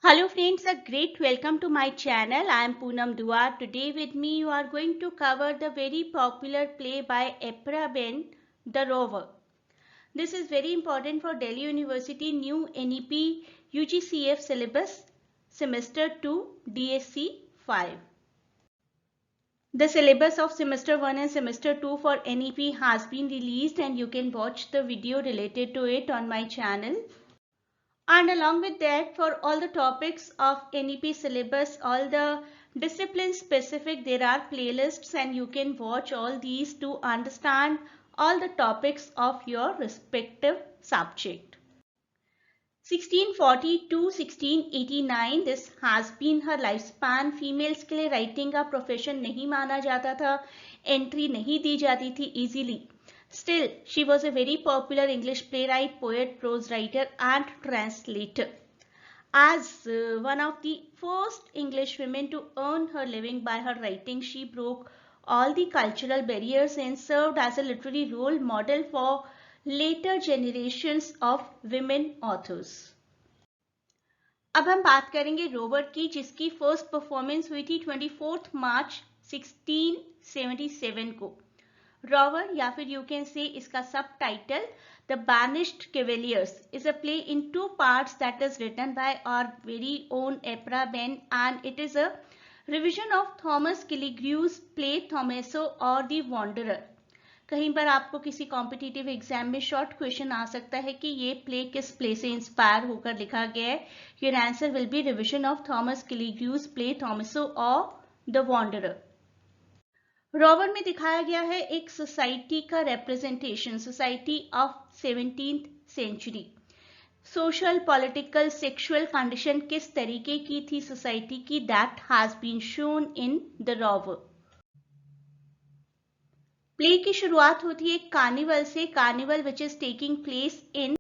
Hello friends, a great welcome to my channel. I am Poonam Dua. Today with me you are going to cover the very popular play by Epra Ben, The Rover. This is very important for Delhi University new NEP UGCF syllabus semester 2 DSC 5. The syllabus of semester 1 and semester 2 for NEP has been released and you can watch the video related to it on my channel. And along with that, for all the topics of NEP syllabus, all the discipline specific, there are playlists and you can watch all these to understand all the topics of your respective subject. 1640 to 1689, this has been her lifespan. Females के लिए writing का profession नहीं माना जाता था, entry नहीं दी जाती थी easily. Still, she was a very popular English playwright, poet, prose writer and translator. As one of the first English women to earn her living by her writing, she broke all the cultural barriers and served as a literary role model for later generations of women authors. अब हम बात करेंगे rover की, जिसकी first performance हुई थी 24 मार्च 1677 को. Rover या फिर you can say इसका subtitle The Banished Cavaliers is a play in 2 parts that is written by our very own Epra Ben and it is a revision of Thomas Killigrew's play Tommaso or the Wanderer. कहीं पर आपको किसी competitive exam में short question आ सकता है कि ये play किस प्ले से इंस्पायर होकर लिखा गया है. Your answer will be revision of Thomas Killigrew's play Thomaso और द वॉन्डरर. रोवर में दिखाया गया है एक सोसाइटी का representation, society of 17th century. Social, political, sexual condition किस तरीके की थी सोसाइटी की, that has been shown in the Rover. Play की शुरुआत होती है एक कार्निवल से, carnival which is taking place in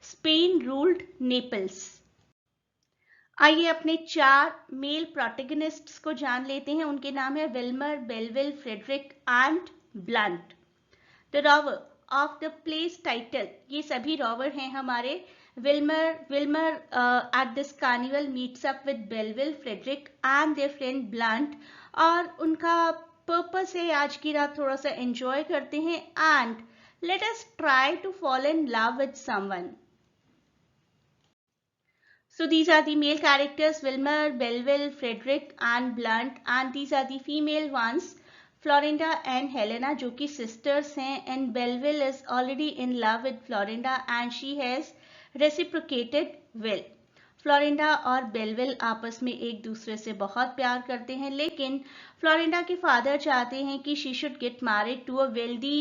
Spain ruled Naples. आइए अपने 4 मेल प्रोटैगनिस्ट्स को जान लेते हैं. उनके नाम है Willmore, Belvile, Frederick and Blunt. The Rover of the place title, ये सभी रोवर हैं हमारे. Willmore at this carnival meets up with Belvile, Frederick and their friend Blunt और उनका पर्पस है आज की रात थोड़ा सा एंजॉय करते हैं and let us try to fall in love with someone. So these are the male characters Wilmer, Belville, Frederick and Blunt and these are the female ones Florinda and Helena जो कि sisters हैं and Belville is already in love with Florinda and she has reciprocated well. Florinda और Belville आपस में एक दूसरे से बहुत प्यार करते हैं लेकिन Florinda के फादर चाहते हैं कि she should get married to a wealthy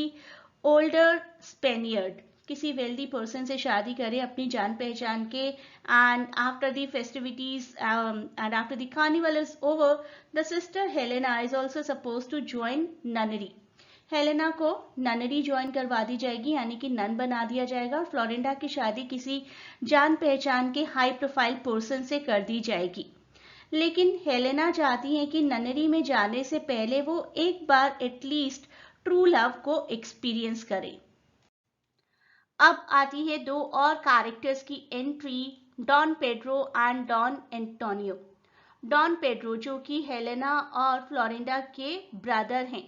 older Spaniard, किसी वेल्दी पर्सन से शादी करे अपनी जान पहचान के. And after the festivities and after the carnival is over the sister Helena is also suppose to join nunnery. Helena को nunnery join करवा दी जाएगी यानी कि नन बना दिया जाएगा. फ्लोरिंडा की शादी किसी जान पहचान के हाई प्रोफाइल पर्सन से कर दी जाएगी लेकिन हेलेना चाहती है कि ननरी में जाने से पहले वो एक बार एटलीस्ट ट्रू लव को एक्सपीरियंस करे. अब आती है 2 और कैरेक्टर्स की entry, Don Pedro and Don Antonio. Don Pedro जो कि हेलेना और फ्लोरिंडा के ब्रदर हैं.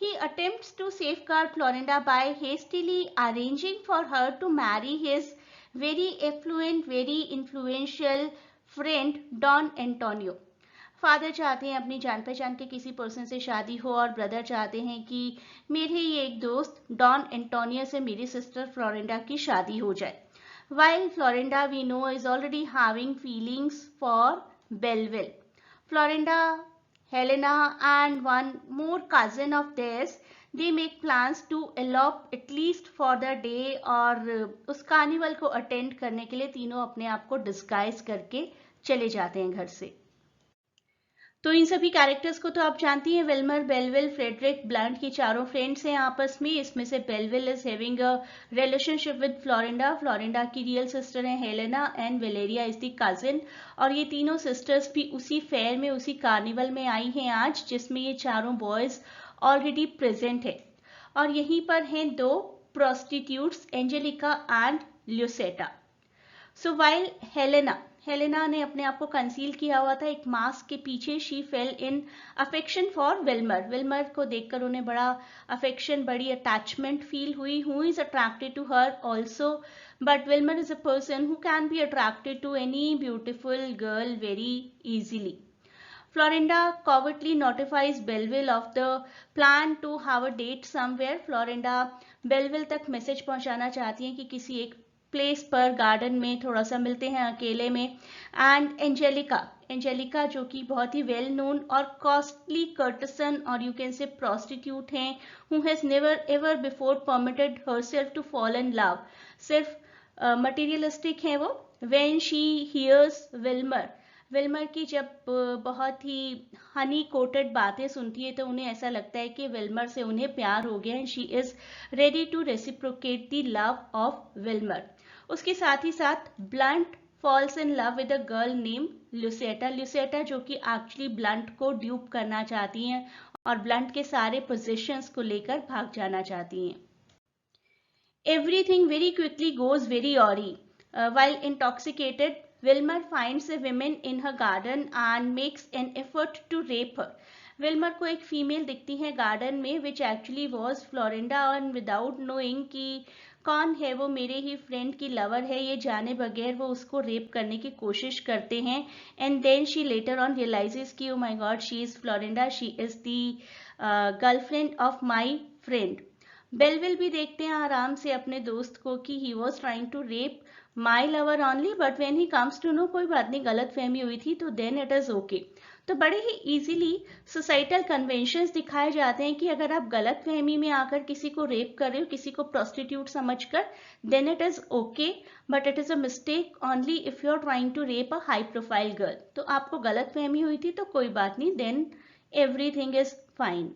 He attempts to safeguard Florinda by hastily arranging for her to marry his very affluent, very influential friend Don Antonio. Father चाहते हैं अपनी जान पहचान के किसी पर्सन से शादी हो और ब्रदर चाहते हैं कि मेरे ही एक दोस्त डॉन एंटोनियो से मेरी सिस्टर फ्लोरिंडा की शादी हो जाए. While Florinda we know is already having feelings for Belville. Florinda, Helena and one more cousin of theirs, they make plans to elope at least for the day और उस carnival को attend करने के लिए तीनों अपने आप को डिस्गाइज करके चले जाते हैं घर से. तो इन सभी कैरेक्टर्स को तो आप जानती हैं, विल्मर, बेलविल, फ्रेडरिक, ब्लंट की चारों फ्रेंड्स हैं आपस में. इसमें से Belville is having a relationship with Florinda. Florinda की रियल सिस्टर है Helena and Valeria is the cousin और ये तीनों सिस्टर्स भी उसी फेयर में, उसी कार्निवल में आई हैं आज जिसमें ये चारों बॉयज ऑलरेडी प्रेजेंट है. और यहीं पर हैं 2 prostitutes, Angelica and Lucetta. So while Helena Helena ने अपने आप को कंसील किया हुआ था एक मास्क के पीछे. She fell in affection for Willmore. Willmore को देखकर उन्हें बड़ा अफेक्शन, बड़ी अटैचमेंट फील हुई. Who is attracted to her also, but Willmore is a person who can be attracted to any beautiful girl very easily. Florinda covertly notifies Belleville of the plan to have a date somewhere. Florinda Belleville तक message पहुंचाना चाहती हैं कि किसी एक place पर, garden में थोड़ा सा मिलते हैं अकेले में. एंड एंजेलिका जो कि बहुत ही वेल नोन और कॉस्टली कर्टसन और यू कैन से प्रोस्टिट्यूट हैं, who has never ever before permitted herself to fall in love. सिर्फ मटीरियलिस्टिक हैं वो. व्हेन शी हियर्स विल्मर की जब बहुत ही हनी कोटेड बातें सुनती है तो उन्हें ऐसा लगता है कि विल्मर से उन्हें प्यार हो गया. And she is ready to reciprocate the love of Willmore. उसके साथ ही साथ Blunt falls in love with a girl name Lucetta जो कि एक्चुअली ब्लंट को ड्यूप करना चाहती हैं और ब्लंट के सारे पोजीशंस को लेकर भाग जाना चाहती हैं. Everything very quickly goes very ऑरी. While intoxicated, Wilmer finds a woman in her garden and makes an effort to rape her. Wilmer को एक फीमेल दिखती है गार्डन में, which actually was Florinda, and without knowing कि कौन है वो, मेरे ही फ्रेंड की लवर है, ये जाने बगैर वो उसको रेप करने की कोशिश करते हैं. And then she later on realises कि oh my god, she is Florinda, she is the girlfriend of my friend. Belville भी देखते हैं आराम से अपने दोस्त को कि he was trying to rape my lover only, but when he comes to know कोई बात नहीं, गलत फहमी हुई थी, तो देन इट इज ओके. तो बड़े ही इजीली सोसाइटल कन्वेंशंस दिखाए जाते हैं कि अगर आप गलत फहमी में आकर किसी को रेप कर रहे हो, किसी को प्रोस्टिट्यूट समझकर, then it is okay, but it is a mistake only if you are trying to rape a high profile girl. तो आपको गलत फहमी हुई थी तो कोई बात नहीं, देन एवरीथिंग इज फाइन.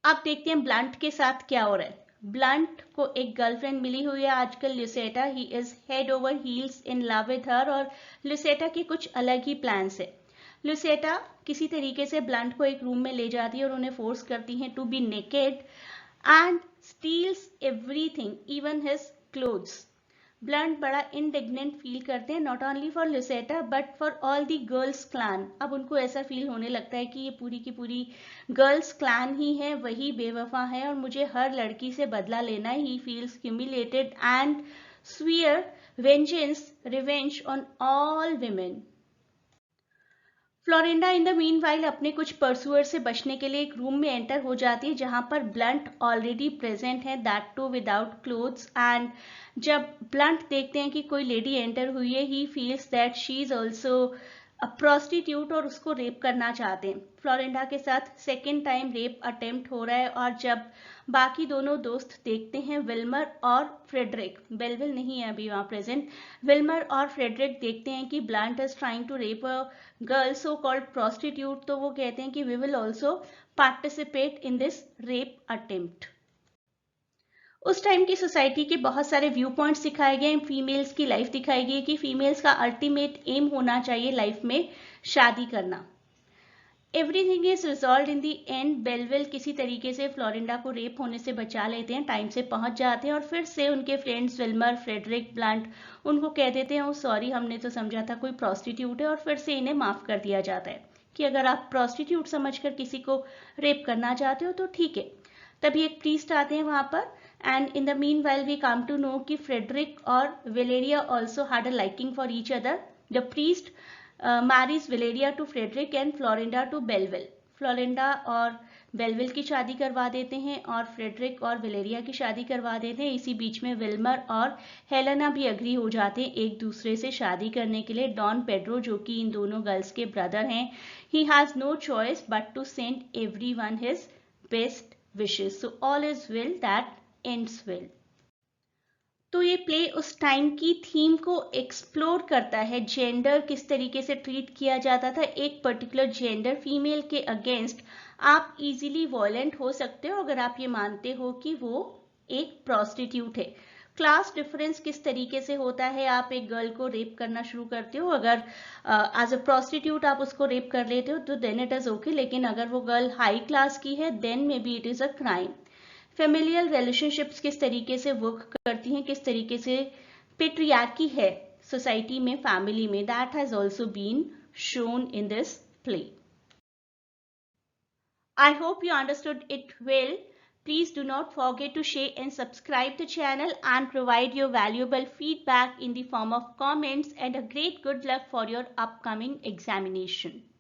अब देखते हैं ब्लंट के साथ क्या हो रहा है. ब्लंट को एक गर्लफ्रेंड मिली हुई है आजकल, Lucetta. He is head over heels in love with her, और ल्यूसेटा के कुछ अलग ही प्लान्स है. ल्यूसेटा किसी तरीके से ब्लंट को एक रूम में ले जाती है और उन्हें फोर्स करती है to be naked and steals everything, even his clothes. Blunt बड़ा इंडिग्नेंट फील करते हैं, not only for Lucetta but for all the girls clan. अब उनको ऐसा फील होने लगता है कि ये पूरी की पूरी गर्ल्स क्लैन ही है, वही बेवफा है और मुझे हर लड़की से बदला लेना है. He feels humiliated and swear vengeance revenge on all women. Florinda in the meanwhile अपने कुछ परसुअर से बचने के लिए एक रूम में एंटर हो जाती है जहां पर ब्लंट ऑलरेडी प्रेजेंट है, that too without clothes. And जब ब्लंट देखते हैं कि कोई लेडी एंटर हुई है, he feels that she is also prostitute और उसको रेप करना चाहते हैं. फ्लोरिंडा के साथ सेकेंड टाइम रेप अटेम्प्ट हो रहा है और जब बाकी दोनों दोस्त देखते हैं, विल्मर और फ्रेडरिक, बेलविल नहीं है अभी वहां प्रेजेंट, विल्मर और फ्रेडरिक देखते हैं कि Blunt is trying to rape a girl so called prostitute, तो वो कहते हैं कि we will also participate in this rape attempt. उस टाइम की सोसाइटी के बहुत सारे व्यू पॉइंट्स दिखाए गए, फीमेल्स की लाइफ दिखाई गई कि फीमेल्स का अल्टीमेट एम होना चाहिए लाइफ में शादी करना. Everything is resolve in the and. Belleville किसी तरीके से फ्लोरिंडा को रेप होने से बचा लेते हैं, टाइम से पहुंच जाते हैं और फिर से उनके फ्रेंड्स विल्मर, फ्रेडरिक, ब्लंट उनको कह देते हैं, ओ सॉरी हमने तो समझा था कोई प्रोस्टिट्यूट है, और फिर से इन्हें माफ कर दिया जाता है कि अगर आप प्रोस्टिट्यूट समझकर किसी को रेप करना चाहते हो तो ठीक है. तभी एक प्रीस्ट आते हैं वहां पर, and in the meanwhile we come to know कि फ्रेडरिक और Valeria also had a liking for each other. The priest marries Valeria to Frederick and Florinda to Belleville. Florinda और बेलविल की शादी करवा देते हैं और फ्रेडरिक और वेलेरिया की शादी करवा देते हैं. इसी बीच में विल्मर और हेलेना भी अग्री हो जाते हैं एक दूसरे से शादी करने के लिए. डॉन पेड्रो जो कि इन दोनों गर्ल्स के ब्रदर हैं, he has no choice but to send everyone his best wishes. So all is well that ends well. तो ये प्ले उस टाइम की थीम को एक्सप्लोर करता है, जेंडर किस तरीके से ट्रीट किया जाता था. एक पर्टिकुलर जेंडर फीमेल के अगेंस्ट आप इजीली वॉयलेंट हो सकते हो अगर आप ये मानते हो कि वो एक प्रोस्टिट्यूट है. क्लास डिफरेंस किस तरीके से होता है, आप एक गर्ल को रेप करना शुरू करते हो, अगर एज अ प्रोस्टिट्यूट आप उसको रेप कर लेते हो तो देन इट इज ओके, लेकिन अगर वो गर्ल हाई क्लास की है then may be it is a crime. Familial relationships किस तरीके से वर्क करती हैं, किस तरीके से पेट्रियार्की है सोसाइटी में, फैमिली में, that has also been shown in this play. I hope you understood it well. Please do not forget to share and subscribe the channel and provide your valuable feedback in the form of comments, and a great good luck for your upcoming examination.